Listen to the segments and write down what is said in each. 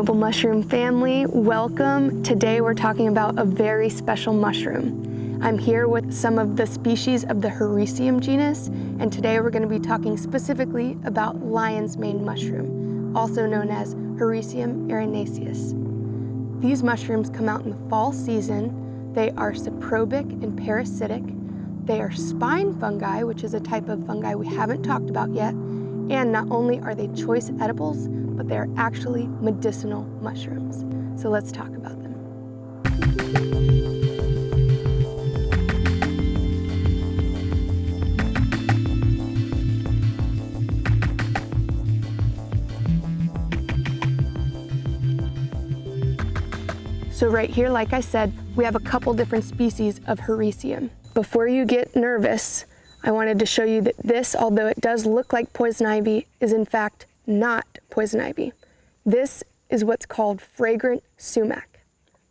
noble mushroom family, welcome. Today we're talking about a very special mushroom. I'm here with some of the species of the Hericium genus, and today we're going to be talking specifically about lion's mane mushroom, also known as Hericium erinaceus. These mushrooms come out in the fall season. They are saprobic and parasitic. They are spine fungi, which is a type of fungi we haven't talked about yet. And not only are they choice edibles, but they're actually medicinal mushrooms. So let's talk about them. So right here, like I said, we have a couple different species of Hericium. Before you get nervous, I wanted to show you that this, although it does look like poison ivy, is in fact not poison ivy. This is what's called fragrant sumac.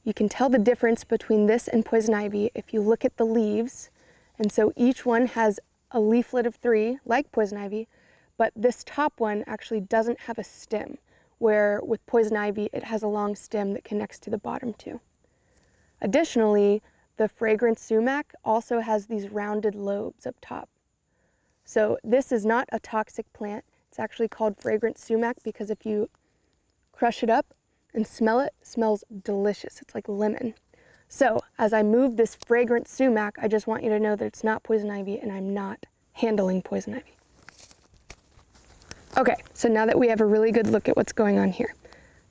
You can tell the difference between this and poison ivy if you look at the leaves. And so each one has a leaflet of 3, like poison ivy, but this top one actually doesn't have a stem, where with poison ivy, it has a long stem that connects to the bottom 2. Additionally, the fragrant sumac also has these rounded lobes up top. So this is not a toxic plant. It's actually called fragrant sumac because if you crush it up and smell it, it smells delicious. It's like lemon. So as I move this fragrant sumac, I just want you to know that it's not poison ivy and I'm not handling poison ivy. Okay, so now that we have a really good look at what's going on here.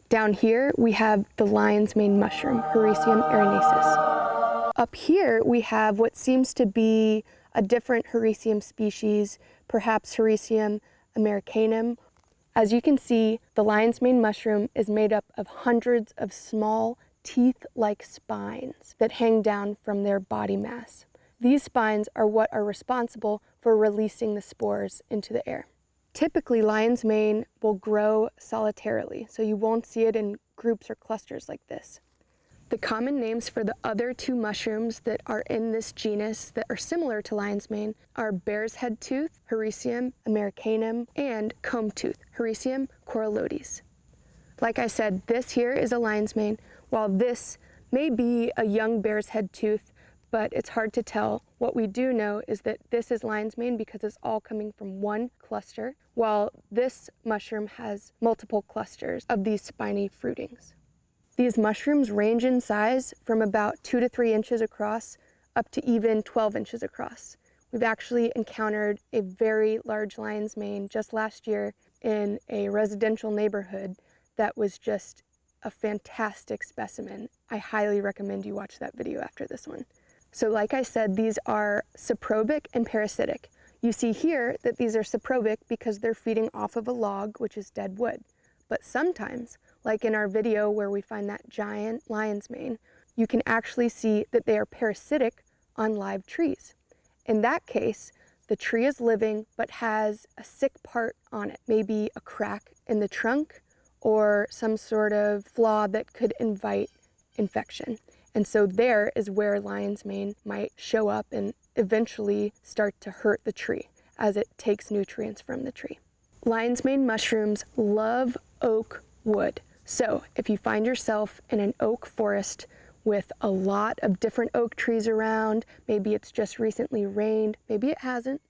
Down here, we have the lion's mane mushroom, Hericium erinaceus. Up here, we have what seems to be a different Hericium species, perhaps Hericium americanum. As you can see, the lion's mane mushroom is made up of hundreds of small teeth-like spines that hang down from their body mass. These spines are what are responsible for releasing the spores into the air. Typically, lion's mane will grow solitarily, so you won't see it in groups or clusters like this. The common names for the other 2 mushrooms that are in this genus that are similar to lion's mane are bear's head tooth, Hericium americanum, and comb tooth, Hericium coralloides. Like I said, this here is a lion's mane, while this may be a young bear's head tooth, but it's hard to tell. What we do know is that this is lion's mane because it's all coming from one cluster, while this mushroom has multiple clusters of these spiny fruitings. These mushrooms range in size from about 2 to 3 inches across up to even 12 inches across. We've actually encountered a very large lion's mane just last year in a residential neighborhood that was just a fantastic specimen. I highly recommend you watch that video after this one. So like I said, these are saprobic and parasitic. You see here that these are saprobic because they're feeding off of a log, which is dead wood. But sometimes, like in our video where we find that giant lion's mane, you can actually see that they are parasitic on live trees. In that case, the tree is living but has a sick part on it, maybe a crack in the trunk or some sort of flaw that could invite infection. And so there is where lion's mane might show up and eventually start to hurt the tree as it takes nutrients from the tree. Lion's mane mushrooms love oak wood. So if you find yourself in an oak forest with a lot of different oak trees around, maybe it's just recently rained, maybe it hasn't,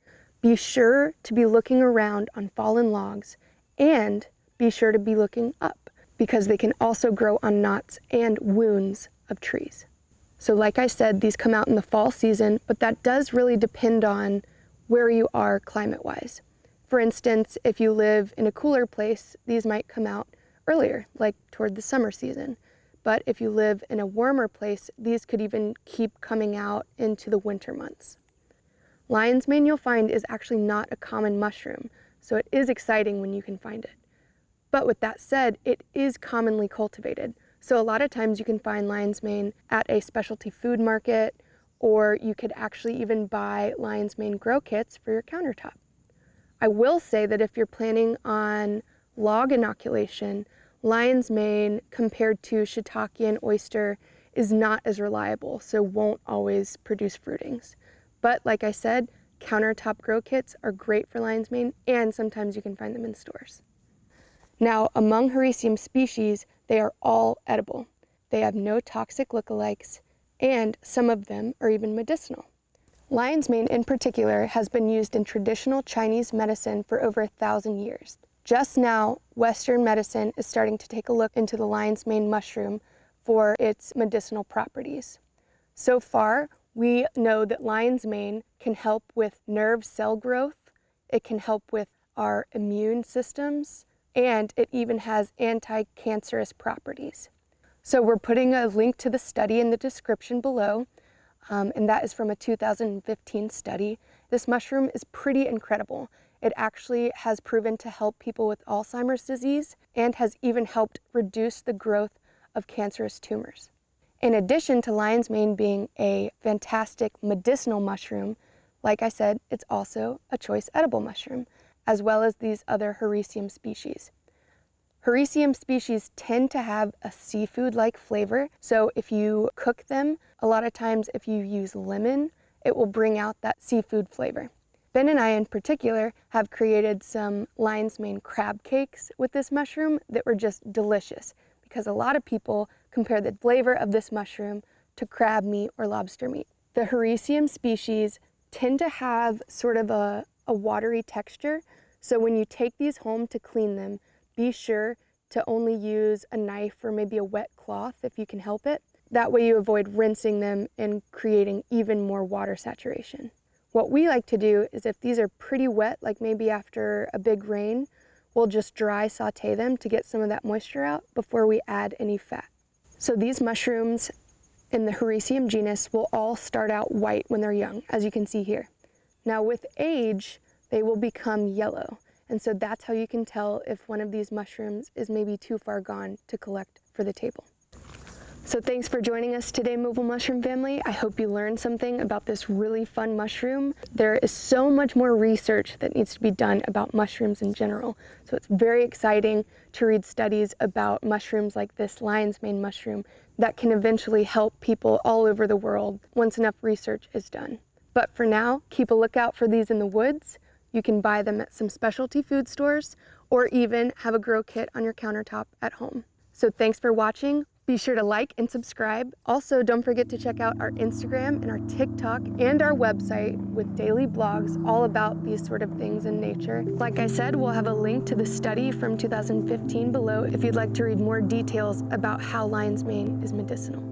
be sure to be looking around on fallen logs and be sure to be looking up because they can also grow on knots and wounds of trees. So like I said, these come out in the fall season, but that does really depend on where you are climate-wise. For instance, if you live in a cooler place, these might come out earlier, like toward the summer season. But if you live in a warmer place, these could even keep coming out into the winter months. Lion's mane, you'll find, is actually not a common mushroom, so it is exciting when you can find it. But with that said, it is commonly cultivated. So a lot of times you can find lion's mane at a specialty food market, or you could actually even buy lion's mane grow kits for your countertop. I will say that if you're planning on log inoculation, lion's mane compared to shiitake and oyster is not as reliable, so won't always produce fruitings. But like I said, countertop grow kits are great for lion's mane, and sometimes you can find them in stores. Now, among Hericium species, they are all edible. They have no toxic lookalikes, and some of them are even medicinal. Lion's mane in particular has been used in traditional Chinese medicine for over 1,000 years. Just now, Western medicine is starting to take a look into the lion's mane mushroom for its medicinal properties. So far, we know that lion's mane can help with nerve cell growth, it can help with our immune systems, and it even has anti-cancerous properties. So we're putting a link to the study in the description below, and that is from a 2015 study. This mushroom is pretty incredible. It actually has proven to help people with Alzheimer's disease and has even helped reduce the growth of cancerous tumors. In addition to lion's mane being a fantastic medicinal mushroom, like I said, it's also a choice edible mushroom, as well as these other Hericium species. Hericium species tend to have a seafood-like flavor, so if you cook them, a lot of times if you use lemon, it will bring out that seafood flavor. Ben and I in particular have created some lion's mane crab cakes with this mushroom that were just delicious, because a lot of people compare the flavor of this mushroom to crab meat or lobster meat. The Hericium species tend to have sort of a watery texture, so when you take these home to clean them, be sure to only use a knife or maybe a wet cloth if you can help it. That way you avoid rinsing them and creating even more water saturation. What we like to do is if these are pretty wet, like maybe after a big rain, we'll just dry saute them to get some of that moisture out before we add any fat. So these mushrooms in the Hericium genus will all start out white when they're young, as you can see here. Now with age, they will become yellow. And so that's how you can tell if one of these mushrooms is maybe too far gone to collect for the table. So thanks for joining us today, Mobile Mushroom family. I hope you learned something about this really fun mushroom. There is so much more research that needs to be done about mushrooms in general. So it's very exciting to read studies about mushrooms like this lion's mane mushroom that can eventually help people all over the world once enough research is done. But for now, keep a lookout for these in the woods. You can buy them at some specialty food stores or even have a grow kit on your countertop at home. So thanks for watching. Be sure to like and subscribe. Also, don't forget to check out our Instagram and our TikTok and our website with daily blogs all about these sort of things in nature. Like I said, we'll have a link to the study from 2015 below if you'd like to read more details about how lion's mane is medicinal.